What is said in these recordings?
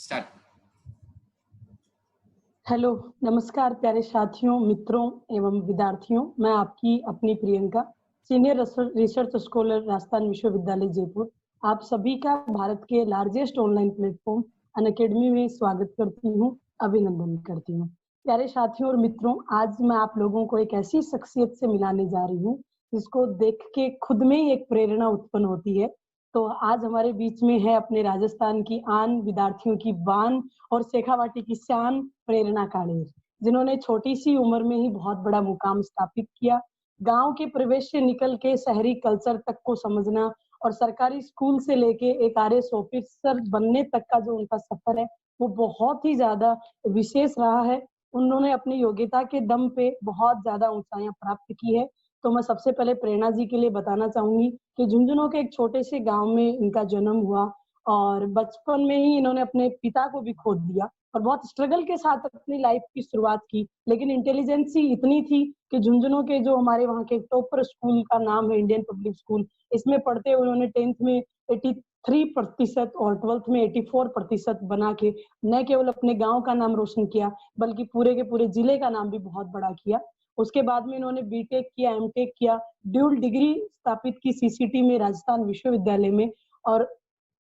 Start. Hello, नमस्कार प्यारे साथियों, मित्रों एवं विद्यार्थियों। मैं आपकी अपनी Priyanka, senior research scholar Rajasthan विश्वविद्यालय जयपुर, आप सभी का भारत के लार्जेस्ट ऑनलाइन प्लेटफॉर्म अनअकैडमी में स्वागत करती हूँ, अभिनंदन करती हूँ। प्यारे साथियों और मित्रों, आज मैं आप लोगों को एक ऐसी शख्सियत से मिलाने जा रही हूँ जिसको देख के खुद में ही एक प्रेरणा उत्पन्न होती है। तो आज हमारे बीच में है अपने राजस्थान की आन, विद्यार्थियों की बान और शेखावाटी की शान प्रेरणा काड़ेर, जिन्होंने छोटी सी उम्र में ही बहुत बड़ा मुकाम स्थापित किया। गांव के परिवेश से निकल के शहरी कल्चर तक को समझना और सरकारी स्कूल से लेके एक आरएस ऑफिसर बनने तक का जो उनका सफर है वो बहुत ही ज्यादा विशेष रहा है। उन्होंने अपनी योग्यता के दम पे बहुत ज्यादा ऊंचाइयां प्राप्त की है। तो मैं सबसे पहले प्रेरणा जी के लिए बताना चाहूंगी कि झुंझुनू के एक छोटे से गांव में इनका जन्म हुआ और बचपन में ही इन्होंने अपने पिता को भी खो दिया और बहुत स्ट्रगल के साथ अपनी लाइफ की शुरुआत की। लेकिन इंटेलिजेंसी इतनी थी कि झुंझुनू के जो हमारे वहाँ के टॉपर स्कूल का नाम है इंडियन पब्लिक स्कूल, इसमें पढ़ते हुए उन्होंने 10th में 83% और 12th में 84% बना के न केवल अपने गांव का नाम रोशन किया बल्कि पूरे के पूरे जिले का नाम भी बहुत बड़ा किया। उसके बाद में इन्होंने बीटेक किया, एमटेक किया, ड्यूल डिग्री स्थापित की सीसीटी में राजस्थान विश्वविद्यालय में। और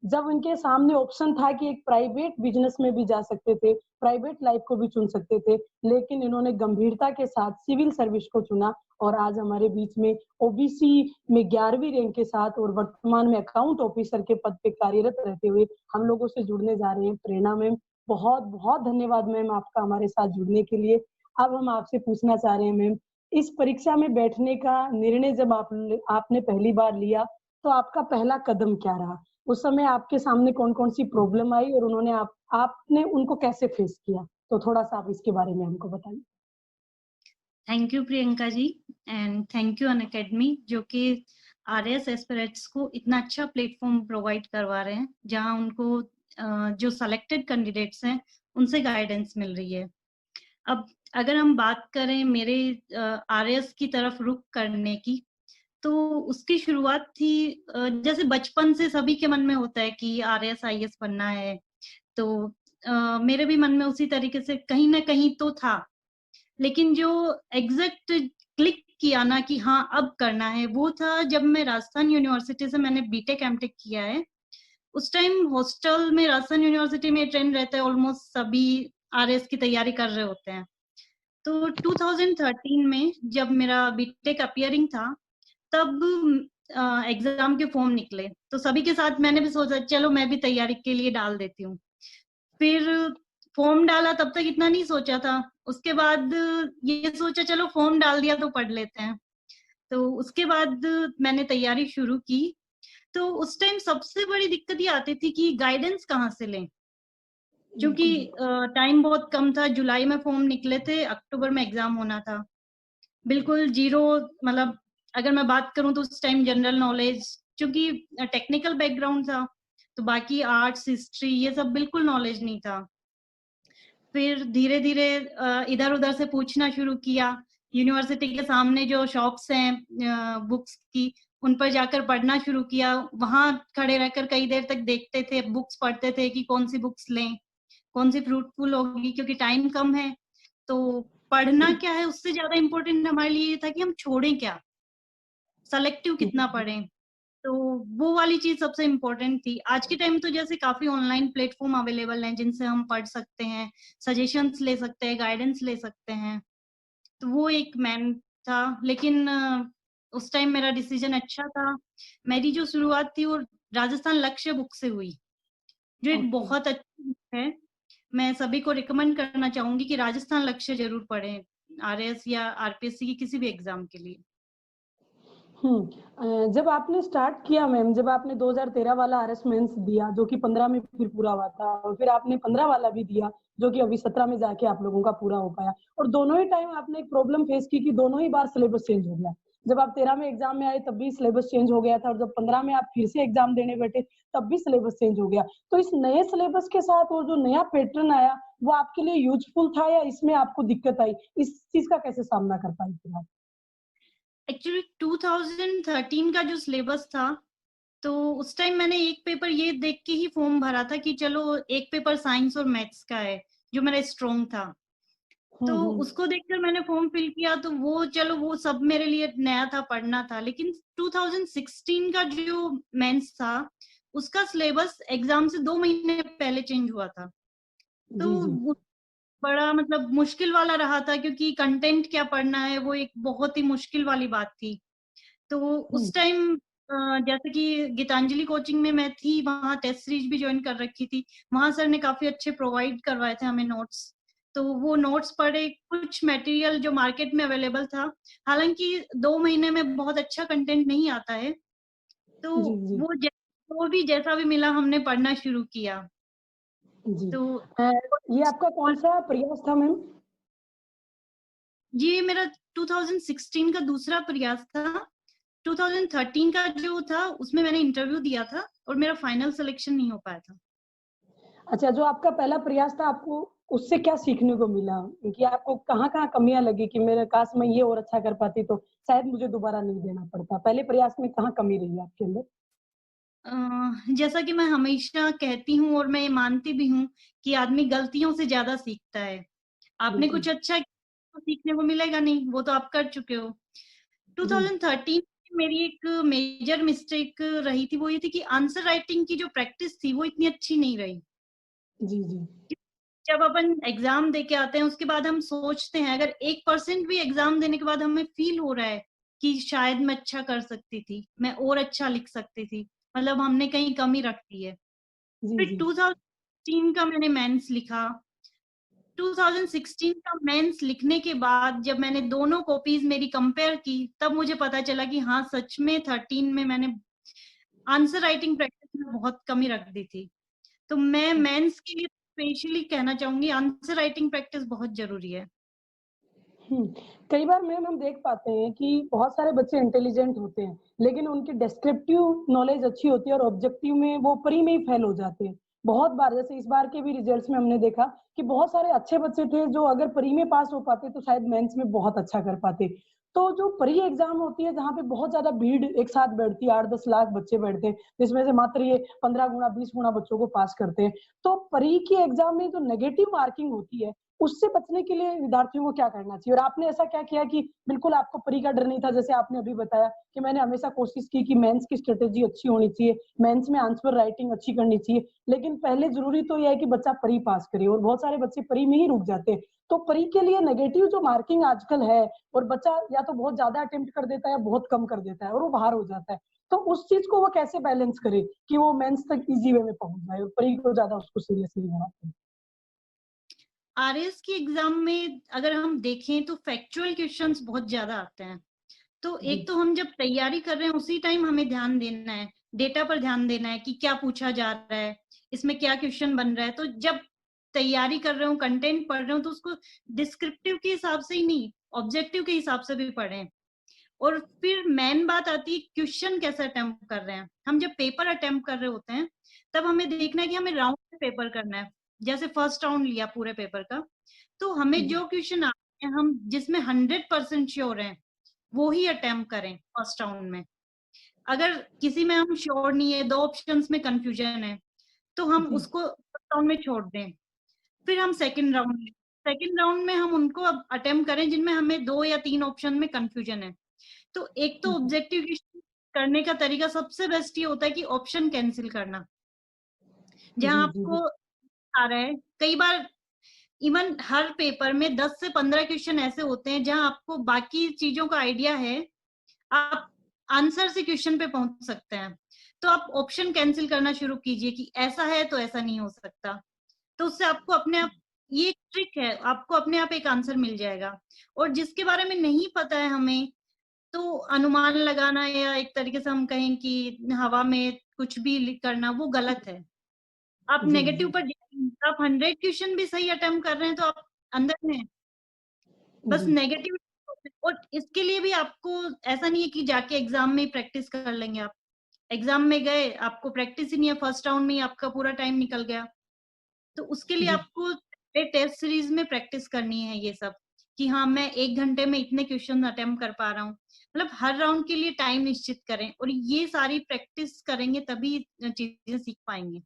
जब उनके सामने ऑप्शन था कि एक प्राइवेट बिजनेस में भी जा सकते थे, प्राइवेट लाइफ को भी चुन सकते थे, लेकिन इन्होंने गंभीरता के साथ सिविल सर्विस को चुना और आज हमारे बीच में ओबीसी में 11वीं रैंक के साथ और वर्तमान में अकाउंट ऑफिसर के पद पे कार्यरत रहते हुए हम लोगों से जुड़ने जा रहे हैं। प्रेरणा मैम, बहुत बहुत धन्यवाद मैम आपका हमारे साथ जुड़ने के लिए। अब हम आपसे पूछना चाह रहे हैं मैम, इस परीक्षा में बैठने का निर्णय जब आपने पहली बार लिया तो आपका पहला कदम क्या रहा? उस समय आपके सामने कौन-कौन सी प्रॉब्लम आई और उन्होंने आपने उनको कैसे फेस किया? तो थोड़ा-सा आप इसके बारे में हमको बताइए। Thank you Priyanka ji and thank you Unacademy जो कि आरएस एस्पिरेंट्स को इतना अच्छा प्लेटफॉर्म प्रोवाइड करवा रहे हैं जहां उनको जो सेलेक्टेड कैंडिडेट्स हैं उनसे गाइडेंस मिल रही है। अब अगर हम बात करें मेरे आरएस की तरफ रुख करने की, तो उसकी शुरुआत थी जैसे बचपन से सभी के मन में होता है कि आरएस आईएएस बनना है, तो मेरे भी मन में उसी तरीके से कहीं ना कहीं तो था। लेकिन जो एग्जैक्ट क्लिक किया ना कि हाँ अब करना है, वो था जब मैं राजस्थान यूनिवर्सिटी से मैंने बीटेक एमटेक किया है। उस टाइम हॉस्टल में राजस्थान यूनिवर्सिटी में ट्रेंड रहता है, ऑलमोस्ट सभी आरएस की तैयारी कर रहे होते हैं। तो 2013 में जब मेरा बीटेक अपियरिंग था तब एग्जाम के फॉर्म निकले, तो सभी के साथ मैंने भी सोचा चलो मैं भी तैयारी के लिए डाल देती हूँ। फिर फॉर्म डाला, तब तक इतना नहीं सोचा था। उसके बाद ये सोचा चलो फॉर्म डाल दिया तो पढ़ लेते हैं। तो उसके बाद मैंने तैयारी शुरू की। तो उस टाइम सबसे बड़ी दिक्कत ये आती थी कि गाइडेंस कहाँ से लें, क्योंकि टाइम बहुत कम था। जुलाई में फॉर्म निकले थे, अक्टूबर में एग्जाम होना था। बिल्कुल जीरो, मतलब अगर मैं बात करूं तो उस टाइम जनरल नॉलेज, क्योंकि टेक्निकल बैकग्राउंड था तो बाकी आर्ट्स हिस्ट्री ये सब बिल्कुल नॉलेज नहीं था। फिर धीरे धीरे इधर उधर से पूछना शुरू किया। यूनिवर्सिटी के सामने जो शॉप्स हैं बुक्स की, उन पर जाकर पढ़ना शुरू किया। वहां खड़े रहकर कई देर तक देखते थे, बुक्स पढ़ते थे कि कौन सी बुक्स लें, कौन सी फ्रूटफुल होगी, क्योंकि टाइम कम है। तो पढ़ना क्या है, उससे ज्यादा इम्पोर्टेंट हमारे लिए ये था कि हम छोड़ें क्या, सेलेक्टिव कितना पढ़ें। तो वो वाली चीज सबसे इम्पोर्टेंट थी। आज के टाइम तो जैसे काफी ऑनलाइन प्लेटफॉर्म अवेलेबल हैं जिनसे हम पढ़ सकते हैं, सजेशंस ले सकते हैं, गाइडेंस ले सकते हैं। तो वो एक मैन था। लेकिन उस टाइम मेरा डिसीजन अच्छा था। मेरी जो शुरुआत थी वो राजस्थान लक्ष्य बुक से हुई, जो एक बहुत अच्छी बुक है। मैं सभी को रिकमेंड करना चाहूंगी कि राजस्थान लक्ष्य जरूर पढ़ें, आरएस या आरपीएससी की किसी भी एग्जाम के लिए। जब आपने स्टार्ट किया मैम, जब आपने 2013 वाला आरएस मेंस दिया जो कि 15 में फिर पूरा हुआ था और फिर आपने 15 वाला भी दिया जो कि अभी 17 में जाके आप लोगों का पूरा हो पाया, और दोनों ही टाइम आपने एक प्रॉब्लम फेस की कि दोनों ही बार सिलेबस चेंज हो गया। जब आप 13 में एग्जाम में आए तब भी सिलेबस चेंज हो गया था और जब 15 में आप फिर से एग्जाम देने बैठे तब भी सिलेबस चेंज हो गया। तो इस नए सिलेबस के साथ वो जो नया पैटर्न आया वो आपके लिए यूजफुल था या इसमें आपको दिक्कत आई? इस चीज का कैसे सामना कर पाई फिर आप? एक्चुअली 2013 का जो सिलेबस था तो उस टाइम मैंने एक पेपर ये देख के ही फॉर्म भरा था कि चलो एक पेपर साइंस और मैथ्स का है जो मेरा स्ट्रॉन्ग था। तो उसको देखकर मैंने फॉर्म फिल किया, तो वो चलो वो सब मेरे लिए नया था, पढ़ना था। लेकिन 2016 का जो मेंस था उसका सिलेबस एग्जाम से 2 महीने पहले चेंज हुआ था। तो जी जी वो बड़ा मतलब मुश्किल वाला रहा था, क्योंकि कंटेंट क्या पढ़ना है वो एक बहुत ही मुश्किल वाली बात थी। तो हम्म उस टाइम जैसे कि गीतांजलि कोचिंग में मैं थी, वहाँ टेस्ट सीरीज भी ज्वाइन कर रखी थी। वहाँ सर ने काफी अच्छे प्रोवाइड करवाए थे हमें नोट्स। तो वो नोट्स पढ़े, कुछ मटेरियल जो मार्केट में अवेलेबल था। हालांकि 2 महीने में बहुत अच्छा कंटेंट नहीं आता है। तो जी जी वो भी जैसा भी मिला हमने पढ़ना शुरू किया। जी। तो अ, ये आपका कौन सा प्रयास था मैम? ये मेरा 2016 का दूसरा प्रयास था। 2013 का जो था उसमें मैंने इंटरव्यू दिया था और मेरा फाइनल सिलेक्शन नहीं हो पाया था। अच्छा, जो आपका पहला प्रयास था, आपको उससे क्या सीखने को मिला कि आपको कहाँ-कहाँ कमियाँ लगी कि मेरे काश मैं ये और अच्छा कर पाती तो शायद मुझे दोबारा नहीं देना पड़ता। पहले प्रयास में कहाँ कमी रही आपके अंदर? जैसा कि मैं हमेशा कहती हूँ और मैं ये मानती भी हूँ कि आदमी गलतियों से ज्यादा सीखता है। आपने बिल्कुल। कुछ अच्छा किया तो सीखने को मिलेगा नहीं, वो तो आप कर चुके हो। जी, 2013 में मेरी एक मेजर मिस्टेक रही थी, वो ये थी कि आंसर राइटिंग की जो प्रैक्टिस थी वो इतनी अच्छी नहीं रही। जी, जी। जब अपन एग्जाम दे के आते हैं उसके बाद हम सोचते हैं, अगर 1% भी एग्जाम देने के बाद हमें फील हो रहा है कि शायद मैं अच्छा कर सकती थी, मैं और अच्छा लिख सकती थी, मतलब हमने कहीं कमी रख दी है। जी, फिर जी। 2016 का मैंने मेंस लिखा। 2016 का मेंस लिखने के बाद जब मैंने दोनों कॉपीज मेरी कंपेयर की, तब मुझे पता चला कि हाँ सच में 13 में मैंने आंसर राइटिंग प्रैक्टिस में बहुत कमी रख दी थी। तो मैं मेंस के लिए स्पेशली कहना चाहूंगी, आंसर राइटिंग प्रैक्टिस बहुत जरूरी है। हुँ। कई बार मैम हम देख पाते हैं कि बहुत सारे बच्चे इंटेलिजेंट होते हैं, लेकिन उनकी डिस्क्रिप्टिव नॉलेज अच्छी होती है और ऑब्जेक्टिव में वो प्री में ही फेल हो जाते हैं। बहुत बार जैसे इस बार के भी रिजल्ट्स में हमने देखा कि बहुत सारे अच्छे बच्चे थे जो अगर प्री में पास हो पाते तो शायद मेंस में बहुत अच्छा कर पाते। तो जो प्री एग्ज़ाम होती है जहाँ पे बहुत ज़्यादा भीड़ एक साथ बैठती है, 8-10 लाख बच्चे बैठते हैं, जिसमें से मात्र ये 15 गुना 20 गुना बच्चों को पास करते हैं। तो प्री की एग्ज़ाम में जो नेगेटिव मार्किंग होती है, उससे बचने के लिए विद्यार्थियों को क्या करना चाहिए? और आपने ऐसा क्या किया कि बिल्कुल आपको प्री का डर नहीं था? जैसे आपने अभी बताया कि मैंने हमेशा कोशिश की कि मेंस की स्ट्रैटेजी अच्छी होनी चाहिए, मेंस में आंसर राइटिंग अच्छी करनी चाहिए, लेकिन पहले ज़रूरी तो ये है कि बच्चा प्री पास करे और बहुत सारे बच्चे प्री में ही रुक जाते हैं। तो प्री के लिए नेगेटिव जो मार्किंग आजकल है और बच्चा या तो बहुत ज़्यादा अटेम्प्ट कर देता है या बहुत कम कर देता है और वो बाहर हो जाता है। तो उस चीज़ को वो कैसे बैलेंस करे कि वो मेंस तक ईज़ी वे में पहुँच जाए और प्री को ज़्यादा उसको सीरियसली लेना पड़े? आरएस की एग्जाम में अगर हम देखें तो फैक्चुअल क्वेश्चंस बहुत ज्यादा आते हैं। तो जी। एक तो हम जब तैयारी कर रहे हैं उसी टाइम हमें ध्यान देना है, डेटा पर ध्यान देना है कि क्या पूछा जा रहा है, इसमें क्या क्वेश्चन बन रहा है। तो जब तैयारी कर रहे हो, कंटेंट पढ़ रहे हो, तो उसको डिस्क्रिप्टिव के हिसाब से ही नहीं, ऑब्जेक्टिव के हिसाब से भी पढ़ें। और फिर मेन बात आती है क्वेश्चन कैसे अटेम्प्ट कर रहे हैं। हम जब पेपर अटेम्प्ट कर रहे होते हैं तब हमें देखना है कि हमें राउंड पेपर करना है। जैसे फर्स्ट राउंड लिया पूरे पेपर का, तो हमें जी। जो क्वेश्चन आते हैं हम जिसमें 100% श्योर हैं वो ही अटेम्प्ट करें फर्स्ट राउंड में। अगर किसी में हम श्योर नहीं है, 2 ऑप्शंस में कंफ्यूजन है, तो हम जी। उसको फर्स्ट राउंड में छोड़ दें। फिर हम सेकंड राउंड में हम उनको अब अटेम्प्ट करें जिनमें हमें 2 या 3 ऑप्शन में कंफ्यूजन है। तो एक तो जी। ऑब्जेक्टिव क्वेश्चन करने का तरीका सबसे बेस्ट ये होता है कि ऑप्शन कैंसिल करना। जहां जी, जी, आपको आ रहा है, कई बार इवन हर पेपर में 10 से 15 क्वेश्चन ऐसे होते हैं जहां आपको बाकी चीजों का आइडिया है, आप आंसर से क्वेश्चन पे पहुंच सकते हैं। तो आप ऑप्शन कैंसिल करना शुरू कीजिए कि ऐसा है तो ऐसा नहीं हो सकता। तो उससे आपको अपने आप, ये एक ट्रिक है, आपको अपने आप एक आंसर मिल जाएगा। और जिसके बारे में नहीं पता है हमें, तो अनुमान लगाना या एक तरीके से हम कहें कि हवा में कुछ भी करना वो गलत है। आप जी, नेगेटिव जी, पर आप 100 क्वेश्चन भी सही अटेम्प्ट कर रहे हैं तो आप अंदर में हैं। बस जी, नेगेटिव। और इसके लिए भी आपको ऐसा नहीं है कि जाके एग्जाम में ही प्रैक्टिस कर लेंगे। आप एग्जाम में गए, आपको प्रैक्टिस ही नहीं है, फर्स्ट राउंड में ही आपका पूरा टाइम निकल गया। तो उसके लिए जी, आपको टेस्ट सीरीज में प्रैक्टिस करनी है ये सब, कि हाँ मैं 1 घंटे में इतने क्वेश्चन अटेम्प्ट कर पा रहा हूँ। मतलब हर राउंड के लिए टाइम निश्चित करें और ये सारी प्रैक्टिस करेंगे तभी चीजें सीख पाएंगे।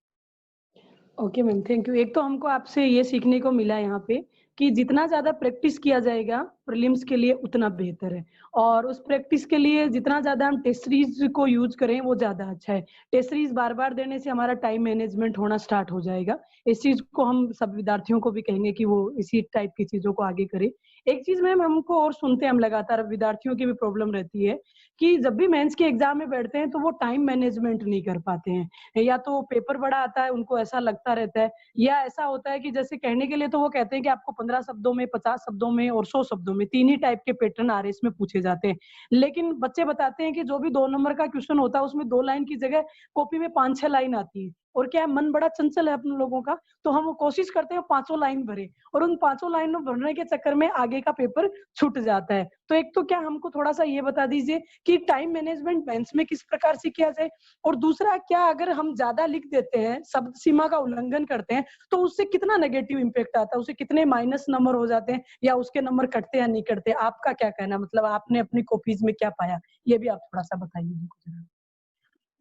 Okay ma'am, thank you. एक तो हमको आपसे ये सीखने को मिला यहाँ पे कि जितना ज़्यादा प्रैक्टिस किया जाएगा प्रीलिम्स के लिए उतना बेहतर है, और उस प्रैक्टिस के लिए जितना ज़्यादा हम टेस्ट सीरीज को यूज़ करें वो ज़्यादा अच्छा है। टेस्ट सीरीज बार-बार देने से हमारा टाइम मैनेजमेंट होना स्टार्ट हो जाएगा। इस चीज़ को हम सब विद्यार्थियों को भी कहेंगे कि वो इसी टाइप की चीज़ों को आगे करें। एक चीज़ मैम हमको और सुनते हैं हम लगातार, विद्यार्थियों की भी प्रॉब्लम रहती है कि जब भी मेंस के एग्ज़ाम में बैठते हैं तो वो टाइम मैनेजमेंट नहीं कर पाते हैं। या तो पेपर बड़ा आता है, उनको ऐसा लगता रहता है, या ऐसा होता है कि जैसे कहने के लिए तो वो कहते हैं कि आपको 15 शब्दों में, 50 शब्दों में और 100 शब्दों में 3 ही टाइप के पैटर्न आरएस में पूछे जाते हैं। लेकिन बच्चे बताते हैं कि जो भी 2 नंबर का क्वेश्चन होता है उसमें 2 लाइन की जगह कॉपी में 5-6 लाइन आती है। और क्या है, मन बड़ा चंचल है अपने लोगों का, तो हम वो कोशिश करते हैं पाँचों लाइन भरें, और उन पाँचों लाइन भरने के चक्कर में आगे का पेपर छूट जाता है। तो एक तो क्या हमको थोड़ा-सा ये बता दीजिए कि टाइम मैनेजमेंट मेंस में किस प्रकार से किया जाए? और दूसरा, क्या अगर हम ज़्यादा लिख देते हैं, शब्द सीमा का उल्लंघन करते हैं, तो उससे कितना नेगेटिव इम्पैक्ट आता है? उससे कितने माइनस नंबर हो जाते हैं, या उसके नंबर कटते या नहीं कटते? आपका क्या कहना है? मतलब आपने अपनी कॉपीज़ में क्या पाया? ये भी आप थोड़ा-सा बताइए हमको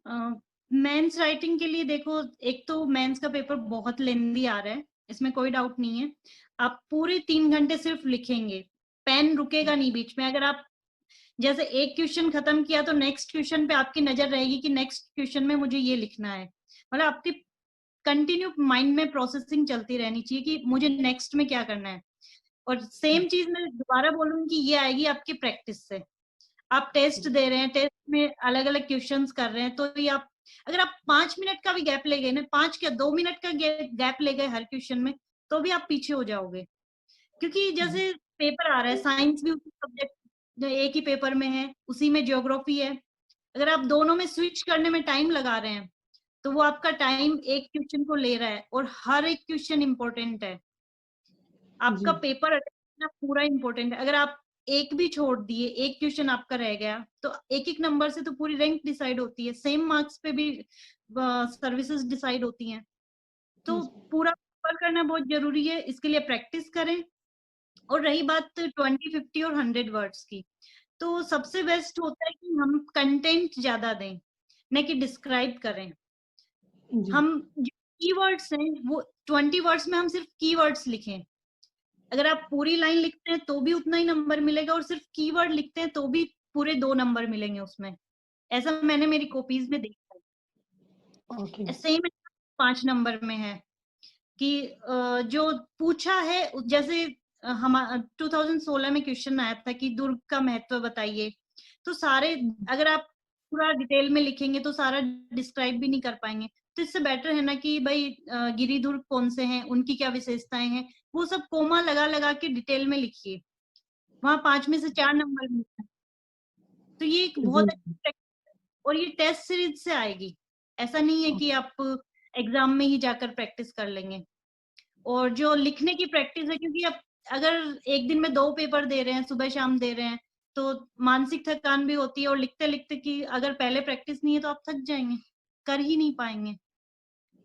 ज़रा। मेंस राइटिंग के लिए देखो, एक तो मेंस का पेपर बहुत लेंदी आ रहा है, इसमें कोई डाउट नहीं है। आप पूरे 3 घंटे सिर्फ लिखेंगे, पेन रुकेगा नहीं बीच में। अगर आप जैसे एक क्वेश्चन खत्म किया तो नेक्स्ट क्वेश्चन पे आपकी नजर रहेगी कि नेक्स्ट क्वेश्चन में मुझे ये लिखना है। मतलब आपकी कंटिन्यू माइंड में प्रोसेसिंग चलती रहनी चाहिए कि मुझे नेक्स्ट में क्या करना है। और सेम चीज मैं दोबारा बोलूंगी कि ये आएगी आपकी प्रैक्टिस से। आप टेस्ट दे रहे हैं, टेस्ट में अलग अलग क्वेश्चंस कर रहे हैं, तो ये आप अगर आप 5 मिनट का भी गैप ले गए ना, 5 क्या 2 मिनट का गैप ले गए हर क्वेश्चन में, तो भी आप पीछे हो जाओगे। क्योंकि जैसे पेपर आ रहा है, साइंस भी उसी सब्जेक्ट एक ही पेपर में है, उसी में ज्योग्राफी है। अगर आप दोनों में स्विच करने में टाइम लगा रहे हैं तो वो आपका टाइम एक क्वेश्चन को ले रहा है, और हर एक क्वेश्चन इंपॉर्टेंट है। आपका जी, पेपर अटेंड करना पूरा इंपॉर्टेंट है। अगर आप एक भी छोड़ दिए, एक क्वेश्चन आपका रह गया, तो एक एक नंबर से तो पूरी रैंक डिसाइड होती है, सेम मार्क्स पे भी सर्विसेज डिसाइड होती हैं। तो जी, पूरा कवर करना बहुत जरूरी है, इसके लिए प्रैक्टिस करें। और रही बात 20, 50 और 100 वर्ड्स की, तो सबसे बेस्ट होता है कि हम कंटेंट ज्यादा दें, न कि डिस्क्राइब करें। जी, हम जो कीवर्ड्स हैं वो 20 वर्ड्स में हम सिर्फ कीवर्ड्स लिखें। अगर आप पूरी लाइन लिखते हैं तो भी उतना ही नंबर मिलेगा, और सिर्फ कीवर्ड लिखते हैं तो भी पूरे 2 नंबर मिलेंगे उसमें। ऐसा मैंने मेरी कॉपीज में देखा ओके। है। सेम 5 नंबर में है कि जो पूछा है, जैसे हम 2016 में क्वेश्चन आया था कि दुर्ग का महत्व बताइए, तो सारे अगर आप पूरा डिटेल में लिखेंगे तो सारा डिस्क्राइब भी नहीं कर पाएंगे। तो इससे बेटर है ना कि भाई गिरी दुर्ग कौन से हैं, उनकी क्या विशेषताएं हैं, वो सब कोमा लगा लगा के डिटेल में लिखिए, वहां 5 में से 4 नंबर मिलते हैं। तो ये एक जी, बहुत अच्छी प्रैक्टिस है, और ये टेस्ट सीरीज से आएगी। ऐसा नहीं है कि आप एग्जाम में ही जाकर प्रैक्टिस कर लेंगे। और जो लिखने की प्रैक्टिस है, क्योंकि आप अगर एक दिन में 2 पेपर दे रहे हैं, सुबह शाम दे रहे हैं, तो मानसिक थकान भी होती है, और लिखते लिखते कि अगर पहले प्रैक्टिस नहीं है तो आप थक जाएंगे, कर ही नहीं पाएंगे।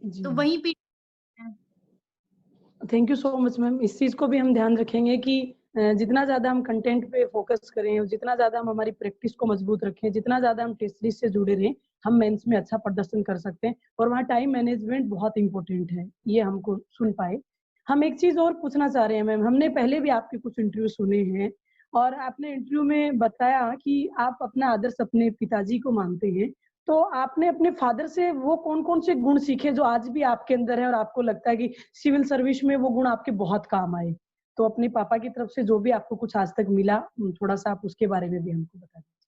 जी। तो वहीं पे thank you so much ma'am. इस चीज़ को भी हम ध्यान रखेंगे कि जितना ज़्यादा हम कंटेंट पे फोकस करें और जितना ज़्यादा हम हमारी प्रैक्टिस को मजबूत रखें, जितना ज़्यादा हम टेस्ट सीरीज से जुड़े रहें, हम मेंस में अच्छा प्रदर्शन कर सकते हैं, और वहाँ टाइम मैनेजमेंट बहुत इम्पोर्टेंट है, ये हमको सुन पाए। हम एक चीज़ और पूछना चाह रहे हैं मैम, हमने पहले भी आपके कुछ इंटरव्यू सुने हैं, और आपने इंटरव्यू में बताया कि आप अपना आदर्श अपने पिताजी को मानते हैं। तो आपने अपने फादर से वो कौन-कौन से गुण सीखे जो आज भी आपके अंदर है, और आपको लगता है कि सिविल सर्विस में वो गुण आपके बहुत काम आए? तो अपने पापा की तरफ से जो भी आपको कुछ आज तक मिला, थोड़ा-सा आप उसके बारे में भी हमको बता दीजिए।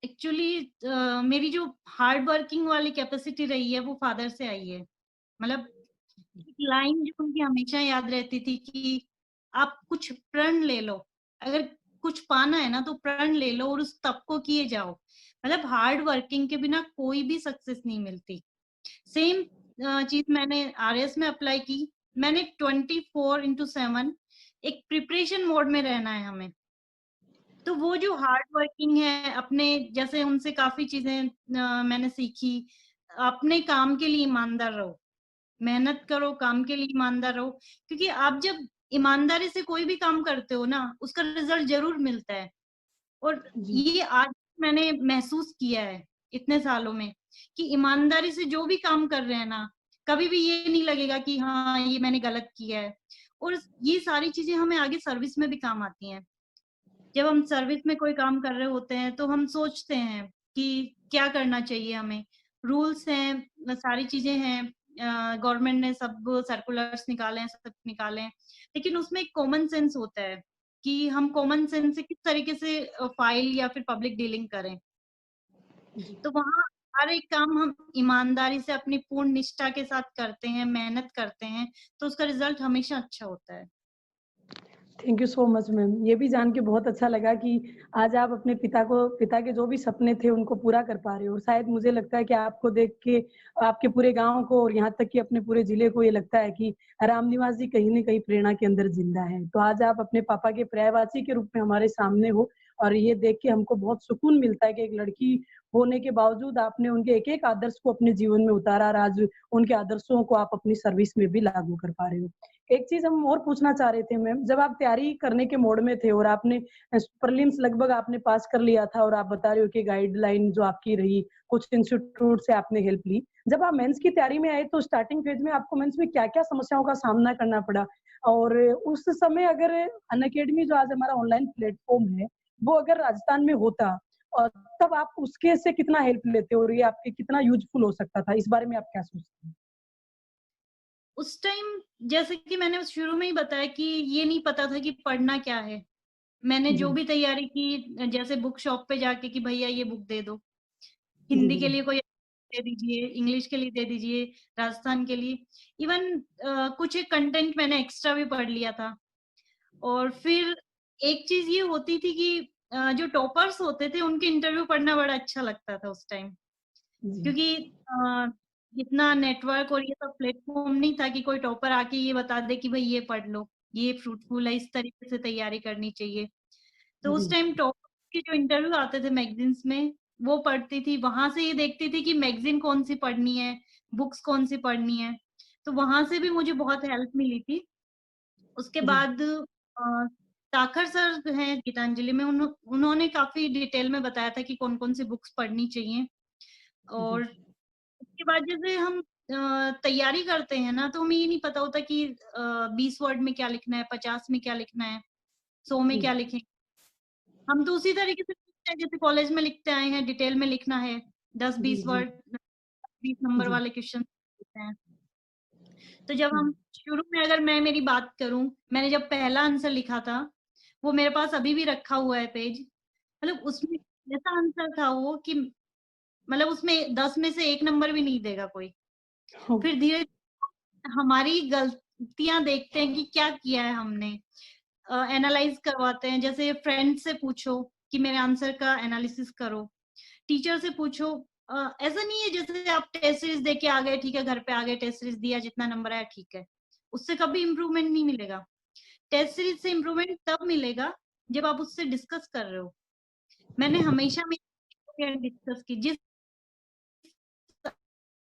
एक्चुअली मेरी जो हार्ड वर्किंग वाली कैपेसिटी रही है वो फादर से आई है। मतलब एक लाइन जो उनकी हमेशा याद रहती थी कि आप कुछ प्रण ले लो, अगर कुछ पाना है ना तो प्रण ले लो और उस तप को किए जाओ। मतलब हार्ड वर्किंग के बिना कोई भी सक्सेस नहीं मिलती। सेम चीज मैंने आरएस में अप्लाई की। मैंने 24/7 एक प्रिपरेशन मोड में रहना है हमें। तो वो जो हार्ड वर्किंग है, अपने जैसे उनसे काफी चीजें मैंने सीखी। अपने काम के लिए ईमानदार रहो, मेहनत करो, काम के लिए ईमानदार रहो। क्योंकि आप जब ईमानदारी से कोई भी काम करते हो ना, उसका रिजल्ट जरूर मिलता है। और जी ये आज मैंने महसूस किया है इतने सालों में कि ईमानदारी से जो भी काम कर रहे हैं ना, कभी भी ये नहीं लगेगा कि हाँ ये मैंने गलत किया है। और ये सारी चीजें हमें आगे सर्विस में भी काम आती हैं। जब हम सर्विस में कोई काम कर रहे होते हैं तो हम सोचते हैं कि क्या करना चाहिए हमें। रूल्स हैं, सारी चीजें हैं, गवर्नमेंट ने सब सर्कुलर्स निकाले हैं, सब निकाले हैं, लेकिन उसमें एक कॉमन सेंस होता है कि हम कॉमन सेंस से किस तरीके से फाइल या फिर पब्लिक डीलिंग करें। जी। तो वहाँ हर एक काम हम ईमानदारी से अपनी पूर्ण निष्ठा के साथ करते हैं, मेहनत करते हैं, तो उसका रिजल्ट हमेशा अच्छा होता है। Thank you so much ma'am. ये भी जान के बहुत अच्छा लगा कि आज आप अपने पिता के जो भी सपने थे उनको पूरा कर पा रहे हो। और शायद मुझे लगता है कि आपको देख के आपके पूरे गाँव को और यहाँ तक कि अपने पूरे जिले को ये लगता है कि रामनिवास जी कहीं न कहीं प्रेरणा के अंदर ज़िंदा है। तो आज आप अपने पापा के पर्यायवाची के रूप में हमारे सामने हो और ये देख के हमको बहुत सुकून मिलता है कि एक लड़की होने के बावजूद आपने उनके एक-एक आदर्श को अपने जीवन में उतारा और आज उनके आदर्शों को आप अपनी सर्विस में भी लागू कर पा रहे हो। एक चीज़ हम और पूछना चाह रहे थे मैम, जब आप तैयारी करने के मोड में थे और आपने प्रीलिम्स लगभग आपने पास कर लिया था और आप बता रहे हो कि गाइडलाइन जो आपकी रही, कुछ इंस्टीट्यूट से आपने हेल्प ली। जब आप मेंस की तैयारी में आए तो स्टार्टिंग फेज में आपको मेंस में क्या-क्या समस्याओं का सामना करना पड़ा? और उस समय अगर अनअकैडमी जो आज हमारा ऑनलाइन प्लेटफ़ॉर्म है, वो अगर राजस्थान में होता और तब आप उसके से कितना हेल्प लेते और ये आपके कितना यूज़फुल हो सकता था? इस बारे में आप क्या सोचते हैं? उस टाइम जैसे कि मैंने शुरू में ही बताया कि ये नहीं पता था कि पढ़ना क्या है। मैंने जो जी, भी तैयारी की, जैसे बुक शॉप पे जाके कि भैया ये बुक दे दो, जी, हिंदी के जी। लिए कोई दे दीजिए, इंग्लिश के लिए दे दीजिए, राजस्थान के लिए। इवन कुछ एक कंटेंट मैंने एक्स्ट्रा भी पढ़ लिया था। और फिर एक चीज़ ये होती थी कि जो टॉपर्स होते थे उनके इंटरव्यू पढ़ना बड़ा अच्छा लगता था उस टाइम। जी, क्योंकि इतना नेटवर्क और ये सब प्लेटफ़ॉर्म नहीं था कि कोई टॉपर आके ये बता दे कि भई ये पढ़ लो, ये फ्रूटफुल है, इस तरीके से तैयारी करनी चाहिए। तो उस जी, टाइम टॉपर्स के जो इंटरव्यू आते थे मैगज़ीन्स में, वो पढ़ती थी। वहाँ से ये देखती थी कि मैगज़ीन कौन-सी पढ़नी है, बुक्स कौन-सी पढ़नी है। तो वहाँ से भी मुझे बहुत हेल्प मिली थी। उसके जी, बाद ताखर सर हैं गीतांजलि में, उन्होंने काफ़ी डिटेल में बताया था कि कौन-कौन सी बुक्स पढ़नी चाहिए। जी, और उसके बाद जैसे हम तैयारी करते हैं ना, तो हमें ये नहीं पता होता कि 20 वर्ड में क्या लिखना है, 50 में क्या लिखना है, 100 में जी, क्या लिखें। हम तो उसी तरीके से लिखते हैं जैसे कॉलेज में लिखते आए हैं, डिटेल में लिखना है, जी, 10-20 जी, वर्ड, 20 नंबर जी, वाले क्वेश्चन लिखते हैं। तो जब हुँ, हम शुरू में, अगर मैं मेरी बात करूँ, मैंने जब पहला आंसर लिखा था, वो मेरे पास अभी भी रखा हुआ है पेज। मतलब उसमें ऐसा आंसर था वो कि मतलब उसमें 10 में से 1 नंबर भी नहीं देगा कोई। हो फिर धीरे हमारी गलतियाँ देखते हैं कि क्या किया है हमने। एनालाइज़ करवाते हैं, जैसे फ्रेंड से पूछो कि मेरे आंसर का एनालिसिस करो। टीचर से पूछो। ऐसा नहीं है जैसे आप टेस्ट सीरीज़ दे के आ गए, ठीक है, घर पे आ गए, टेस्ट सीरीज़ दिया, जितना नंबर आया ठीक है। उससे कभी इम्प्रूवमेंट नहीं मिलेगा। टेस्ट सीरीज़ से इम्प्रूवमेंट तब मिलेगा जब आप उससे डिस्कस कर रहे हो। मैंने हमेशा मेरी डिस्कस की, जिस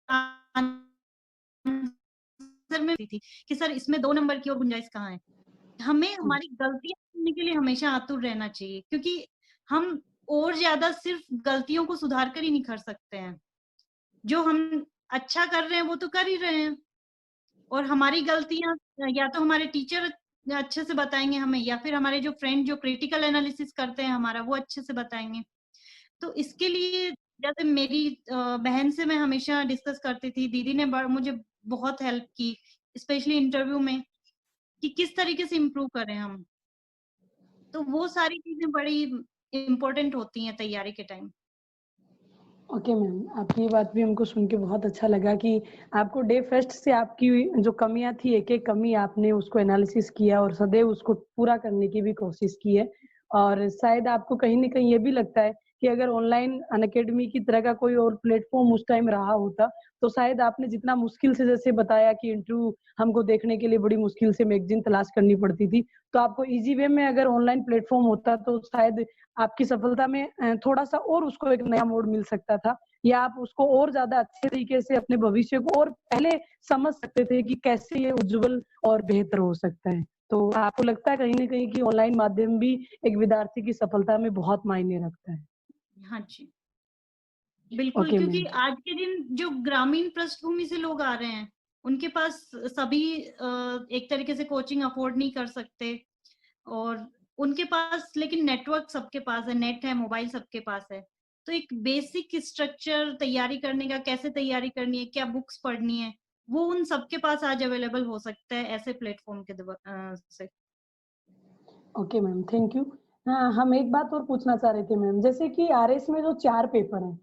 आंसर में थी कि सर इसमें 2 नंबर की और गुंजाइश कहाँ है? हमें जी, हमारी गलतियाँ सुनने के लिए हमेशा आतुर रहना चाहिए, क्योंकि हम और ज़्यादा सिर्फ़ गलतियों को सुधार कर ही नहीं कर सकते हैं। जो हम अच्छा कर रहे हैं वो तो कर ही रहे हैं, और हमारी गलतियाँ या तो हमारे टीचर अच्छे से बताएँगे हमें, या फिर हमारे जो फ्रेंड जो क्रिटिकल एनालिसिस करते हैं हमारा, वो अच्छे से बताएँगे। तो इसके लिए जैसे मेरी बहन से मैं हमेशा डिस्कस करती थी, दीदी ने मुझे बहुत हेल्प की, स्पेशली इंटरव्यू में, कि किस तरीके से इम्प्रूव करें हम। तो वो सारी चीज़ें बड़ी इम्पोर्टेंट होती हैं तैयारी के टाइम। ओके मैम, आपकी ये बात भी हमको सुन के बहुत अच्छा लगा कि आपको डे फर्स्ट से आपकी जो कमियाँ थी, एक-एक कमी आपने उसको एनालिसिस किया और सदैव उसको पूरा करने की भी कोशिश की है। और शायद आपको कहीं न कहीं ये भी लगता है कि अगर ऑनलाइन अनअकैडमी की तरह का कोई और प्लेटफ़ॉर्म उस टाइम रहा होता, तो शायद आपने जितना मुश्किल से जैसे बताया कि इंटरव्यू हमको देखने के लिए बड़ी मुश्किल से मैगज़ीन तलाश करनी पड़ती थी, तो आपको ईज़ी वे में अगर ऑनलाइन प्लेटफ़ॉर्म होता तो शायद आपकी सफलता में थोड़ा-सा और उसको एक नया मोड़ मिल सकता था या आप उसको और ज़्यादा अच्छे तरीके से अपने भविष्य को और पहले समझ सकते थे कि कैसे ये उज्ज्वल और बेहतर हो सकता है। तो आपको लगता है कहीं न कहीं कि ऑनलाइन माध्यम भी एक विद्यार्थी की सफलता में बहुत मायने रखता है? हाँ जी, बिल्कुल, ओके क्योंकि मैम। आज के दिन जो ग्रामीण पृष्ठभूमि से लोग आ रहे हैं, उनके पास सभी एक तरीके से कोचिंग अफोर्ड नहीं कर सकते, और उनके पास लेकिन नेटवर्क सबके पास है, नेट है, मोबाइल सबके पास है। तो एक बेसिक स्ट्रक्चर तैयारी करने का, कैसे तैयारी करनी है, क्या बुक्स पढ़नी है, वो उन सबके पास आज अवेलेबल हो सकता है ऐसे प्लेटफ़ॉर्म के से। Okay ma'am, thank you. हाँ, हम एक बात और पूछना चाह रहे थे मैम, जैसे कि आरएस में जो 4 पेपर हैं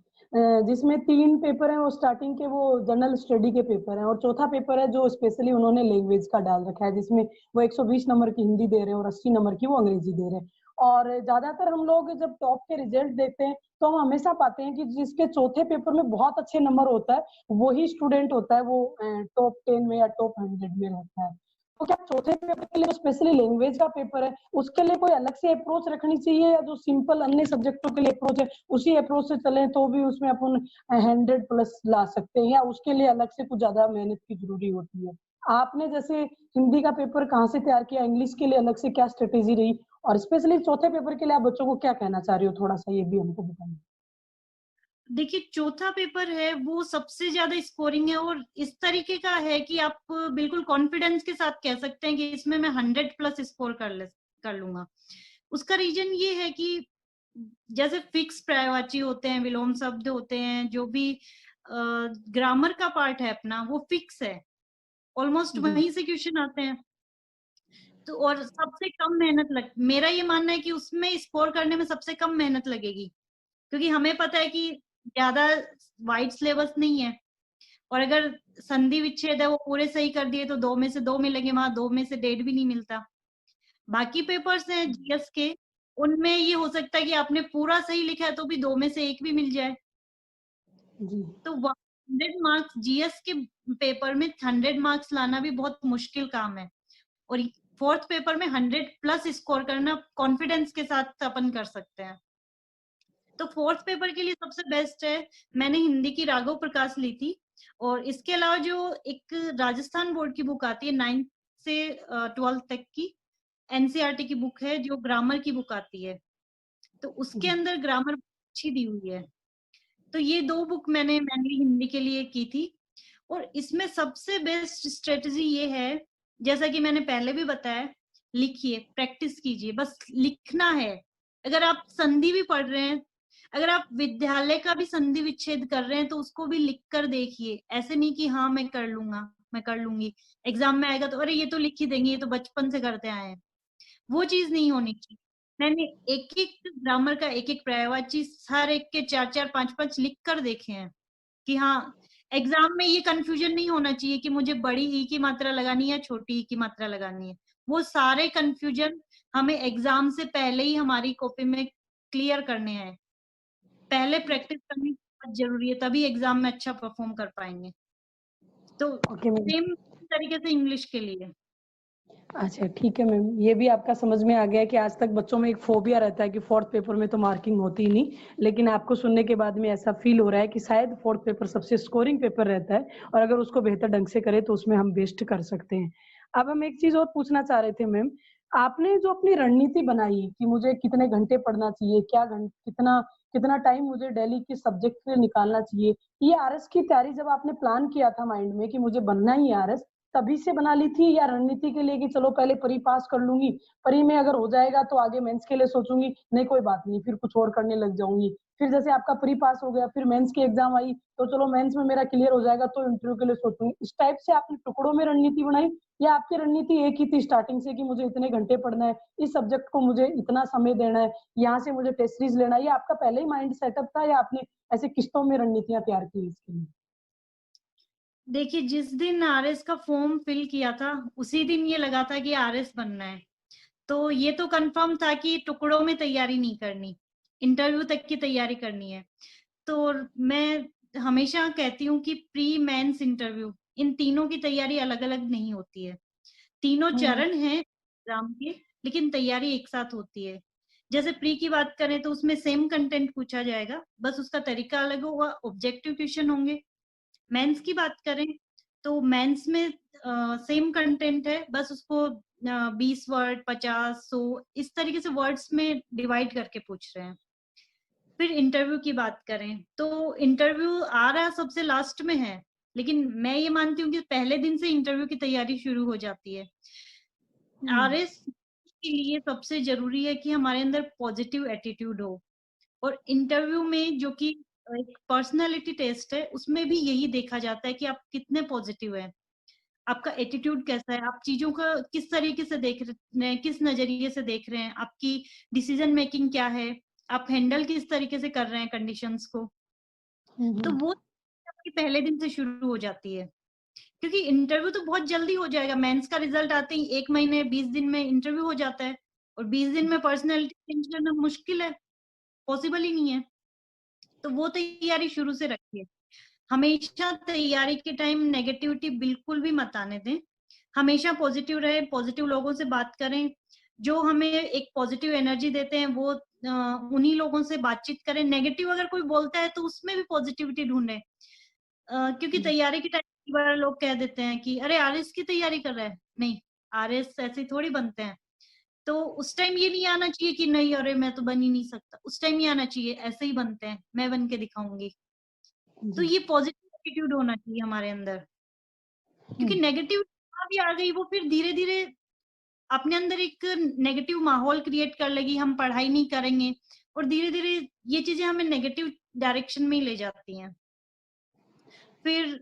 जिसमें 3 पेपर हैं वो स्टार्टिंग के वो जनरल स्टडी के पेपर हैं और चौथा पेपर है जो स्पेशली उन्होंने लैंग्वेज का डाल रखा है, जिसमें वो 120 नंबर की हिंदी दे रहे हैं और 80 नंबर की वो अंग्रेजी दे रहे हैं। और ज़्यादातर हम लोग जब टॉप के रिजल्ट देखते हैं, तो हम हमेशा पाते हैं कि जिसके चौथे पेपर में बहुत अच्छे नंबर होता है, वही स्टूडेंट होता है वो टॉप 10 में या टॉप 100 में रहता है। तो क्या चौथे पेपर के लिए जो स्पेशली लैंग्वेज का पेपर है, उसके लिए कोई अलग से अप्रोच रखनी चाहिए या जो सिंपल अन्य सब्जेक्टों के लिए अप्रोच है, उसी अप्रोच से चलें तो भी उसमें अपन 100 प्लस ला सकते हैं या उसके लिए अलग से कुछ ज़्यादा मेहनत की ज़रूरी होती है? आपने जैसे हिंदी का पेपर कहाँ से तैयार किया, इंग्लिश के लिए अलग से क्या स्ट्रैटेजी रही और स्पेशली चौथे पेपर के लिए आप बच्चों को क्या कहना चाह रही हो? थोड़ा-सा ये भी हमको बताइए। देखिए, चौथा पेपर है वो सबसे ज़्यादा स्कोरिंग है, और इस तरीके का है कि आप बिल्कुल कॉन्फिडेंस के साथ कह सकते हैं कि इसमें मैं 100 प्लस स्कोर कर लूँगा। उसका रीज़न ये है कि जैसे फिक्स पर्यायवाची होते हैं, विलोम शब्द होते हैं, जो भी ग्रामर का पार्ट है अपना वो फिक्स है। ऑलमोस्ट जी। वहीं से क्वेश्चन आते हैं। तो और सबसे कम मेहनत लग मेरा ये मानना है कि उसमें स्कोर करने में सबसे कम मेहनत लगेगी, क्योंकि हमें पता है कि ज़्यादा वाइड सिलेबस नहीं है, और अगर संधि विच्छेद है वो पूरे सही कर दिए तो 2 में से 2 मिलेंगे, वहाँ 2 में से 1.5 भी नहीं मिलता। बाकी पेपर्स हैं जीएस के, उनमें ये हो सकता है कि आपने पूरा सही लिखा है तो भी 2 में से 1 भी मिल जाए। जी। तो 100 मार्क्स जीएस के पेपर में 100 मार्क्स लाना भी बहुत मुश्किल काम है, और फोर्थ पेपर में 100 प्लस स्कोर करना कॉन्फिडेंस के साथ अपन कर सकते हैं। तो फोर्थ पेपर के लिए सबसे बेस्ट है, मैंने हिंदी की राघव प्रकाश ली थी, और इसके अलावा जो एक राजस्थान बोर्ड की बुक आती है 9th से 12th तक की, एनसीईआरटी की बुक है, जो ग्रामर की बुक आती है, तो उसके जी। अंदर ग्रामर अच्छी दी हुई है। तो ये 2 बुक मैंने मैनली हिंदी के लिए की थी, और इसमें सबसे बेस्ट स्ट्रेटजी ये है, जैसा कि मैंने पहले भी बताया, लिखिए, प्रैक्टिस कीजिए, बस लिखना है। अगर आप संधि भी पढ़ रहे हैं, अगर आप विद्यालय का भी संधि विच्छेद कर रहे हैं तो उसको भी लिख कर देखिए। ऐसे नहीं कि हाँ मैं कर लूंगा, मैं कर लूंगी, एग्जाम में आएगा तो अरे ये तो लिख ही देंगे, ये तो बचपन से करते आए हैं, वो चीज नहीं होनी चाहिए। मैंने एक एक ग्रामर का एक एक पर्यायवाची हर एक के 4-4 5-5 लिख कर देखे हैं कि हाँ, एग्जाम में ये कंफ्यूजन नहीं होना चाहिए कि मुझे बड़ी ई की मात्रा लगानी है या छोटी ई की मात्रा लगानी है। वो सारे कंफ्यूजन हमें एग्जाम से पहले ही हमारी कॉपी में क्लियर करने हैं। पहले प्रैक्टिस करनी बहुत जरूरी है, तभी एग्जाम में अच्छा परफॉर्म कर पाएंगे। तो ओके मैम। सेम तरीके से इंग्लिश के लिए। अच्छा, ठीक है मैम। ये भी आपका समझ में आ गया है कि आज तक बच्चों में एक फ़ोबिया रहता है कि 4th पेपर में तो मार्किंग होती ही नहीं। लेकिन आपको सुनने के बाद में ऐसा फ़ील हो रहा है कि शायद 4th पेपर सबसे स्कोरिंग पेपर रहता है और अगर उसको बेहतर ढंग से करें तो उसमें हम बेस्ट कर सकते हैं। अब हम एक चीज़ और पूछना चाह रहे थे मैम, आपने जो अपनी रणनीति बनाई कि मुझे कितने घंटे पढ़ना चाहिए, कितना कितना टाइम मुझे डेली किस सब्जेक्ट के लिए निकालना चाहिए, ये आरएस की तैयारी जब आपने प्लान किया था माइंड में कि मुझे बनना ही है आरएस, तभी से बना ली थी या रणनीति के लिए कि चलो पहले प्री पास कर लूँगी, प्री में अगर हो जाएगा तो आगे मेंस के लिए सोचूँगी, नहीं कोई बात नहीं, फिर कुछ और करने लग जाऊँगी। फिर जैसे आपका प्री पास हो गया, फिर मेंस की एग्ज़ाम आई, तो चलो मेंस में मेरा क्लियर हो जाएगा तो इंटरव्यू के लिए सोचूँगी। इस टाइप से आपने टुकड़ों में रणनीति बनाई या आपकी रणनीति एक ही थी स्टार्टिंग से कि मुझे इतने घंटे पढ़ना है, इस सब्जेक्ट को मुझे इतना समय देना है, यहाँ से मुझे टेस्ट सीरीज़ लेना है, ये आपका पहले ही माइंड सेटअप था या आपने ऐसे किस्तों में रणनीतियाँ तैयार की इसके लिए? देखिए, जिस दिन आरएस का फॉर्म फिल किया था, उसी दिन ये लगा था कि आरएस बनना है। तो ये तो कंफर्म था कि टुकड़ों में तैयारी नहीं करनी, इंटरव्यू तक की तैयारी करनी है। तो मैं हमेशा कहती हूँ कि प्री मेंस इंटरव्यू, इन तीनों की तैयारी अलग-अलग नहीं होती है। तीनों हुँ। चरण हैं एग्जाम के, लेकिन तैयारी एक साथ होती है। जैसे प्री की बात करें तो उसमें सेम कंटेंट पूछा जाएगा, बस उसका तरीका अलग होगा, ऑब्जेक्टिव क्वेश्चन होंगे। मेंस की बात करें तो मेंस में सेम कंटेंट है, बस उसको 20 वर्ड, 50, 100 इस तरीके से वर्ड्स में डिवाइड करके पूछ रहे हैं। फिर इंटरव्यू की बात करें तो इंटरव्यू आ रहा सबसे लास्ट में है, लेकिन मैं ये मानती हूँ कि पहले दिन से इंटरव्यू की तैयारी शुरू हो जाती है। आरएस के लिए सबसे जरूरी है कि हमारे अंदर पॉजिटिव एटीट्यूड हो, और इंटरव्यू में जो कि एक पर्सनालिटी टेस्ट है उसमें भी यही देखा जाता है कि आप कितने पॉजिटिव हैं, आपका एटीट्यूड कैसा है, आप चीजों का किस तरीके से देख रहे हैं, किस नजरिए से देख रहे हैं, आपकी डिसीजन मेकिंग क्या है, आप हैंडल किस तरीके से कर रहे हैं कंडीशंस को। तो वो आपकी पहले दिन से शुरू हो जाती है, क्योंकि इंटरव्यू तो बहुत जल्दी हो जाएगा। मेंस का रिजल्ट आते ही 1 महीने 20 दिन में इंटरव्यू हो जाता है, और 20 दिन में पर्सनैलिटी चेंज करना मुश्किल है, पॉसिबल ही नहीं है। तो वो तैयारी शुरू से रखिए। हमेशा तैयारी के टाइम नेगेटिविटी बिल्कुल भी मत आने दें, हमेशा पॉजिटिव रहे, पॉजिटिव लोगों से बात करें, जो हमें एक पॉजिटिव एनर्जी देते हैं वो उन्हीं लोगों से बातचीत करें। नेगेटिव अगर कोई बोलता है तो उसमें भी पॉजिटिविटी ढूंढें, क्योंकि तैयारी के टाइम कई बार लोग कह देते हैं कि अरे आरएस की तैयारी कर रहा है, नहीं आरएस ऐसे थोड़ी बनते हैं। तो उस टाइम ये नहीं आना चाहिए कि नहीं अरे मैं तो बन ही नहीं सकता, उस टाइम ये आना चाहिए ऐसे ही बनते हैं, मैं बन के दिखाऊंगी। तो ये पॉजिटिव एटीट्यूड होना चाहिए हमारे अंदर, क्योंकि नेगेटिव भी आ गई वो फिर धीरे धीरे अपने अंदर एक नेगेटिव माहौल क्रिएट कर लेगी, हम पढ़ाई नहीं करेंगे, और धीरे धीरे ये चीजें हमें नेगेटिव डायरेक्शन में ही ले जाती हैं। फिर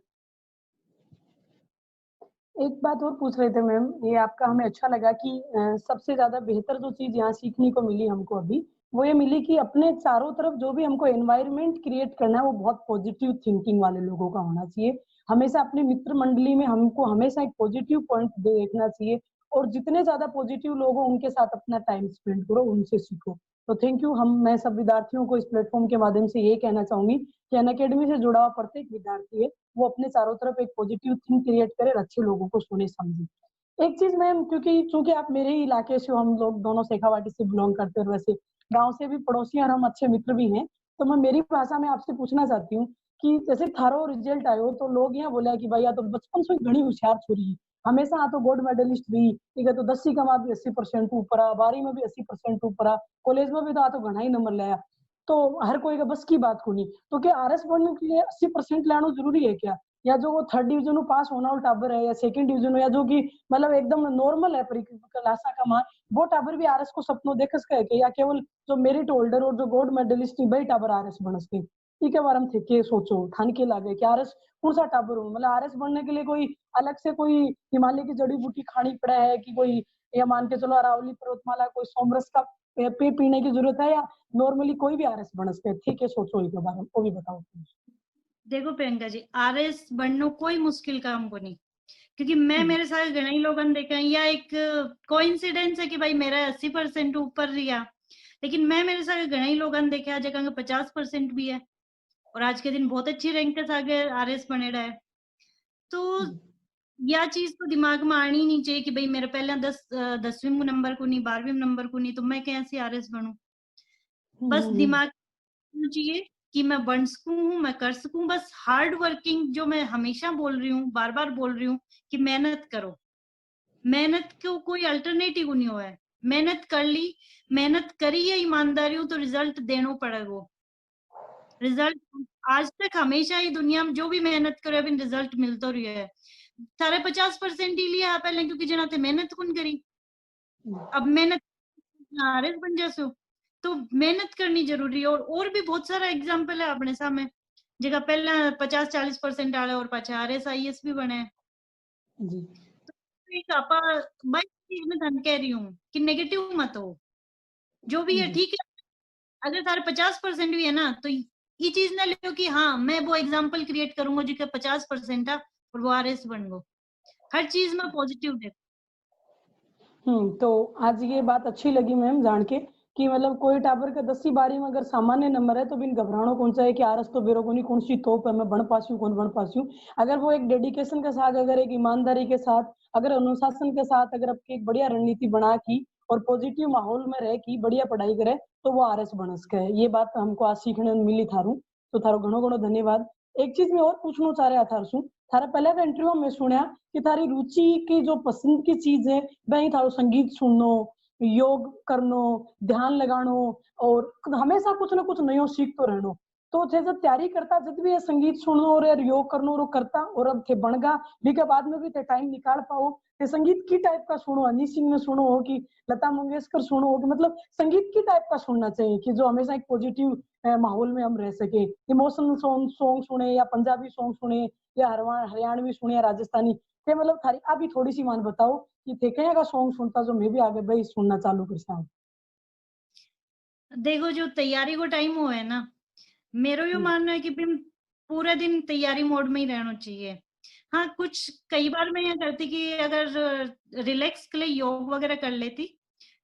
एक बात और पूछ रहे थे मैम, ये आपका हमें अच्छा लगा कि सबसे ज्यादा बेहतर जो चीज यहाँ सीखने को मिली हमको अभी, वो ये मिली कि अपने चारों तरफ जो भी हमको एनवायरनमेंट क्रिएट करना है वो बहुत पॉजिटिव थिंकिंग वाले लोगों का होना चाहिए। हमेशा अपने मित्र मंडली में हमको हमेशा एक पॉजिटिव पॉइंट देखना चाहिए, और जितने ज्यादा पॉजिटिव लोग हो उनके साथ अपना टाइम स्पेंड करो, उनसे सीखो। तो थैंक यू। मैं सब विद्यार्थियों को इस प्लेटफॉर्म के माध्यम से ये कहना चाहूंगी कि अनअकैडमी से जुड़ा हुआ प्रत्येक विद्यार्थी है वो अपने चारों तरफ एक पॉजिटिव थिंग क्रिएट करे और अच्छे लोगों को सुने समझे। एक चीज मैम, क्योंकि चूंकि आप मेरे ही इलाके से हो, हम लोग दोनों शेखावाटी से बिलोंग करते हैं, और वैसे गांव से भी पड़ोसी और हम अच्छे मित्र भी हैं, तो मैं मेरी भाषा में आपसे पूछना चाहती हूँ कि जैसे थारो रिजल्ट आयो तो लोग यहाँ बोला कि भाई या तो बचपन से घनी होशियार छोरी है, हमेशा आ तो गोल्ड मेडलिस्ट भी, ठीक है, तो 10वीं का भी 80% ऊपर आ, 12वीं में भी 80% ऊपर आ, कॉलेज में भी तो आ तो घना ही नंबर लाया, तो हर कोई का बस की बात को नहीं। तो क्या आरएस बनने के लिए 80% लाना जरूरी है क्या, या जो वो 3rd डिवीजन में पास होना टाबर है, या 2nd डिवीजन या जो कि मतलब एकदम नॉर्मल है लासा का मान, वो टाबर भी आरएस को सपनों देख सके है, या केवल जो मेरिट होल्डर और जो गोल्ड मेडलिस्ट भाई टाबर आरएस बन सके? ठीक है, बार हम थे सोचो थान के लागे कि आरएस कौन सा टाबर हो, मतलब आरएस बनने के लिए कोई अलग से कोई हिमालय की जड़ी बूटी खानी पड़ा है कि कोई, या मान के चलो अरावली पर्वतमाला कोई सोमरस का पे पीने की जरूरत है, या नॉर्मली कोई भी आरएस बन सकते? ठीक है, सोचो इसके बारे में, वो भी बताओ। देखो प्रियंका जी, आरएस बनना कोई मुश्किल काम को नहीं, क्योंकि मैं मेरे साथ घना ही लोगन देखा है, या एक कोइंसिडेंस है कि भाई मेरा 80% ऊपर रिया, लेकिन मैं मेरे साथ घना ही लोगन देखा जगह 50% भी है, और आज के दिन बहुत अच्छी रैंक के साथ आरएस बने रहा है। तो यह चीज तो दिमाग में आनी नहीं चाहिए कि भाई मेरे पहले 10वीं नंबर को नहीं, 12वीं नंबर को नहीं, तो मैं कैसे आरएस बनूं। बस दिमाग में चाहिए कि मैं बन सकूं, मैं कर सकूं, बस हार्ड वर्किंग, जो मैं हमेशा बोल रही हूँ, बार बार बोल रही हूँ कि मेहनत करो। मेहनत को कोई अल्टरनेटिव नहीं हुआ है, मेहनत कर ली, मेहनत करी है ईमानदारी तो रिजल्ट देना पड़ेगा। रिजल्ट आज तक हमेशा ही दुनिया में जो भी मेहनत करे अभी रिजल्ट मिलता रही है। सारे 50% ही लिया पहले, क्योंकि जना थे मेहनत कौन करी, अब मेहनत आरएस बन जासो, तो मेहनत करनी जरूरी है। और भी बहुत सारा एग्जाम्पल है अपने सामने, जगह पहले 50-40% आले और पाछा आरएस आईएएस भी बने जी। तो एक आपा भाई मैं धन कह रही हूँ कि नेगेटिव मत हो, जो भी है ठीक है, अगर सारे 50% भी है ना, तो ये चीज ना लियो कि हाँ मैं वो एग्जाम्पल क्रिएट करूंगा जो 50% था और वो आरएस बन गो। हर चीज में पॉजिटिव देखो। तो आज ये बात अच्छी लगी मैम जान के कि मतलब कोई टाबर का 10वीं-12वीं में अगर सामान्य नंबर है तो बिन घबरानो कौन सा है कि आरएस तो बेरोगोनी कौन सी तोप है, मैं बन पासी हूँ कौन बन पासी हूँ। अगर वो एक डेडिकेशन के साथ, अगर एक ईमानदारी के साथ, अगर अनुशासन के साथ, अगर आपकी एक बढ़िया रणनीति बना की और पॉजिटिव माहौल में रह की बढ़िया पढ़ाई करे तो वो आरएस बन सके है। ये बात हमको आज सीखने मिली थारू, तो थारो घणो घणो धन्यवाद। एक चीज मैं और पूछना चाह रहा था थारा पहले का इंटरव्यू में सुनया कि थारी रुचि की जो पसंद की चीज है वही थारो संगीत सुननो, योग करनो, ध्यान लगानो और हमेशा कुछ ना कुछ नयो सीखतो रहनो। तो थे जब तैयारी करता जब भी ये संगीत सुननो और यार योग करनो और करता और अब थे बनगा भी के बाद में भी थे टाइम निकाल पाओ ते संगीत की टाइप का सुनो, अरिजीत सिंह में सुनो हो कि लता मंगेशकर सुनो हो कि मतलब संगीत की टाइप का सुनना चाहिए कि जो हमेशा एक पॉजिटिव माहौल में हम रह सके। इमोशनल सॉन्ग सुने या पंजाबी सॉन्ग सुने या हरियाणवी सुने या राजस्थानी ते मतलब थारी अभी थोड़ी सी मान बताओ कि थे कहीं का सॉन्ग सुनता जो मैं भी आगे भाई सुनना चालू कर सकूं। देखो जो तैयारी को टाइम हो है ना, मेरो यो मानना है कि बिन पूरे दिन तैयारी मोड में ही रहना चाहिए। हाँ, कुछ कई बार मैं ये करती कि अगर रिलैक्स के लिए योग वगैरह कर लेती,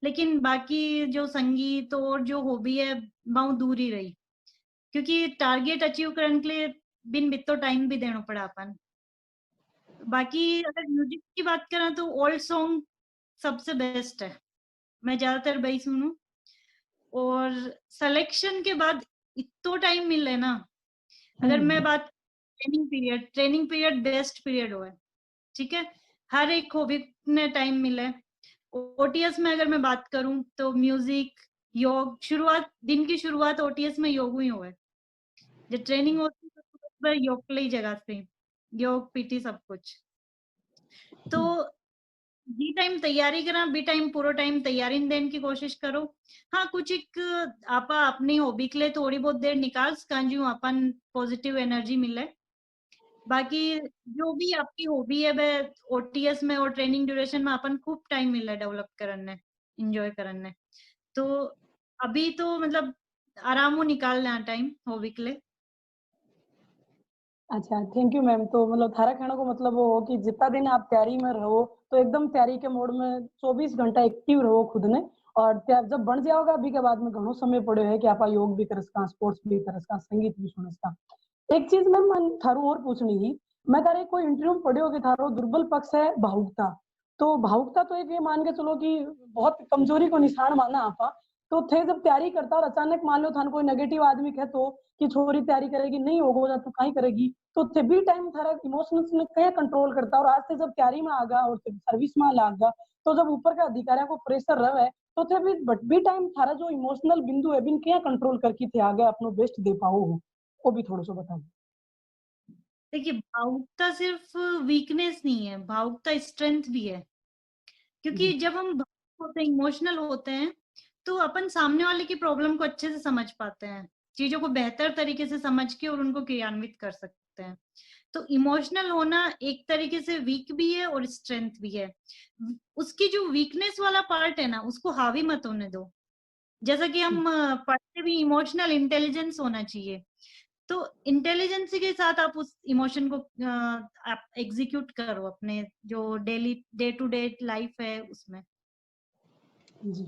लेकिन बाकी जो संगीत और जो हॉबी है बहुत दूर ही रही, क्योंकि टारगेट अचीव करने के लिए बिन बितो टाइम भी देना पड़ा अपन। बाकी अगर म्यूजिक की बात करें तो ओल्ड सॉन्ग सबसे बेस्ट है, मैं ज्यादातर वही सुनूं। और सिलेक्शन के बाद इतना टाइम मिले ना, अगर मैं बात ट्रेनिंग पीरियड बेस्ट पीरियड हो है, ठीक है, हर एक हॉबी में टाइम मिले। ओटीएस में अगर मैं बात करूं तो म्यूजिक, योग, शुरुआत दिन की शुरुआत ओटीएस में योग ही हो है। जब ट्रेनिंग होती है तो योग के लिए जगह से योग पीटी सब कुछ। तो बी टाइम तैयारी करा, बी टाइम पूरा टाइम तैयारी देने की कोशिश करो। हाँ, कुछ एक आपा अपनी हॉबी के लिए थोड़ी बहुत देर निकाल सकांजू अपन पॉजिटिव एनर्जी मिले। बाकी जो भी आपकी हॉबी है वह ओटीएस में और ट्रेनिंग ड्यूरेशन में अपन खूब टाइम मिला डेवलप करने, एंजॉय करने। तो अभी तो मतलब आराम हो निकालना टाइम हॉबी के लिए। अच्छा, थैंक यू मैम। तो मतलब थारा कहने को मतलब वो हो कि जितना दिन आप तैयारी में रहो तो एकदम तैयारी के मोड में 24 घंटा एक्टिव रहो खुद ने और जब बन जाओगा अभी के बाद में घणो समय पड़े है कि आप योग भी कर सका, स्पोर्ट्स भी कर सका, संगीत भी सुन सका। एक चीज मैम मैं थारू और पूछनी थी, मैं तारे कोई इंटरव्यू में पढ़ियो कि थारो दुर्बल पक्ष है भावुकता। तो भावुकता तो एक ये मान के चलो कि बहुत कमजोरी को निशान माना आपा। तो थे जब तैयारी करता और अचानक मान लो थान कोई नेगेटिव आदमी कहे तो कि छोरी तैयारी करेगी नहीं होगा तो कहीं करेगी, तो थे भी टाइम थारा इमोशंस ने कहीं कंट्रोल करता और आज से जब तैयारी में आगा और सर्विस में लागा तो जब ऊपर का अधिकारियों को प्रेशर रहे तो थे भी बट भी टाइम थारा जो इमोशनल बिंदु है बिन क्या कंट्रोल करके थे आगे अपनो बेस्ट दे पाओ वो भी थोड़ा सा बताओ। देखिए, भावुकता सिर्फ वीकनेस नहीं है, भावुकता स्ट्रेंथ भी है। क्योंकि जब हम भावुक होते हैं, इमोशनल होते हैं, तो अपन सामने वाले की प्रॉब्लम को अच्छे से समझ पाते हैं, चीजों को बेहतर तरीके से समझ के और उनको क्रियान्वित कर सकते हैं। तो इमोशनल होना एक तरीके से वीक भी है और स्ट्रेंथ भी है। उसकी जो वीकनेस वाला पार्ट है ना, उसको हावी मत होने दो। जैसा कि हम पढ़ते भी इमोशनल इंटेलिजेंस होना चाहिए, तो इंटेलिजेंस के साथ आप उस इमोशन को आप एग्जीक्यूट करो अपने जो daily day to day life है उसमें। जी।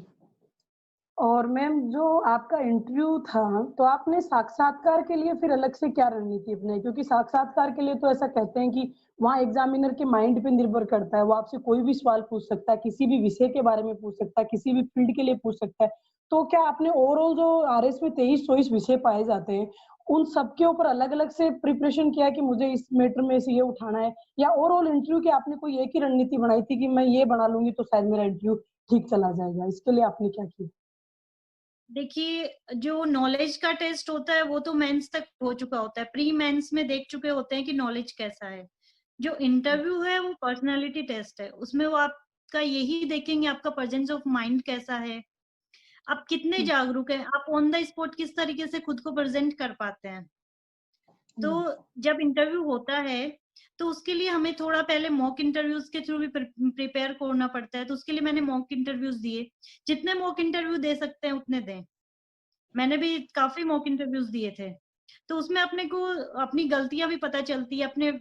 और मैम जो आपका इंटरव्यू था तो आपने साक्षात्कार के लिए फिर अलग से क्या रणनीति अपनाई, क्योंकि साक्षात्कार के लिए तो ऐसा कहते हैं कि वहाँ एग्जामिनर के माइंड पे निर्भर करता है, वो आपसे कोई भी सवाल पूछ सकता है, किसी भी विषय के बारे में पूछ सकता है, किसी भी फील्ड के लिए पूछ सकता है। तो क्या आपने ओवरऑल जो आरएस में 23-24 विषय पाए जाते हैं उन सबके ऊपर अलग अलग से प्रिपरेशन किया कि मुझे इस मैटर में से ये उठाना है, या ओवरऑल इंटरव्यू की आपने कोई एक ही रणनीति बनाई थी कि मैं ये बना लूंगी तो शायद मेरा इंटरव्यू ठीक चला जाएगा, इसके लिए आपने क्या किया? देखिए, जो नॉलेज का टेस्ट होता है वो तो मेंस तक हो चुका होता है, प्री मेंस में देख चुके होते हैं कि नॉलेज कैसा है। जो इंटरव्यू है वो पर्सनालिटी टेस्ट है, उसमें वो आपका यही देखेंगे आपका प्रेजेंस ऑफ माइंड कैसा है, आप कितने जागरूक हैं, आप ऑन द स्पॉट किस तरीके से खुद को प्रेजेंट कर पाते हैं। तो जब इंटरव्यू होता है तो उसके लिए हमें थोड़ा पहले मॉक इंटरव्यूज के थ्रू भी प्रिपेयर करना पड़ता है। तो उसके लिए मैंने मॉक इंटरव्यूज दिए, जितने मॉक इंटरव्यू दे सकते हैं उतने दें। मैंने भी काफी मॉक इंटरव्यूज दिए थे, तो उसमें अपने को अपनी गलतियां भी पता चलती है। अपने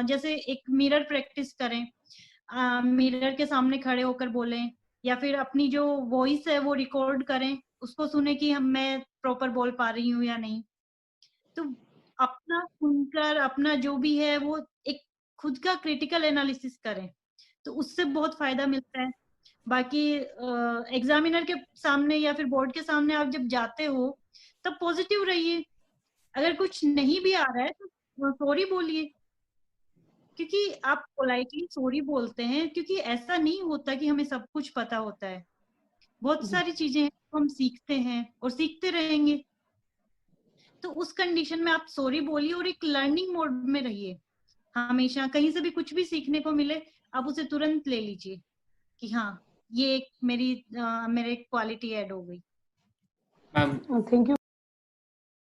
जैसे एक मिरर प्रैक्टिस करें, मिरर के सामने खड़े होकर बोलें, या फिर अपनी जो वॉइस है वो रिकॉर्ड करें, उसको सुने कि मैं प्रॉपर बोल पा रही हूँ या नहीं। तो अपना सुनकर अपना जो भी है वो एक खुद का क्रिटिकल एनालिसिस करें, तो उससे बहुत फायदा मिलता है। बाकी एग्जामिनर के सामने या फिर बोर्ड के सामने आप जब जाते हो तब पॉजिटिव रहिए, अगर कुछ नहीं भी आ रहा है तो सॉरी बोलिए। क्योंकि आप पोलाइटली सॉरी बोलते हैं, क्योंकि ऐसा नहीं होता कि हमें सब कुछ पता होता है। बहुत सारी चीजें हैं हम सीखते हैं और सीखते रहेंगे। तो उस कंडीशन में आप सॉरी बोलिए और एक लर्निंग मोड में रहिए। हमेशा कहीं से भी कुछ भी सीखने को मिले, आप उसे तुरंत ले लीजिए कि हाँ, ये एक मेरी मेरे क्वालिटी ऐड हो गई। Thank you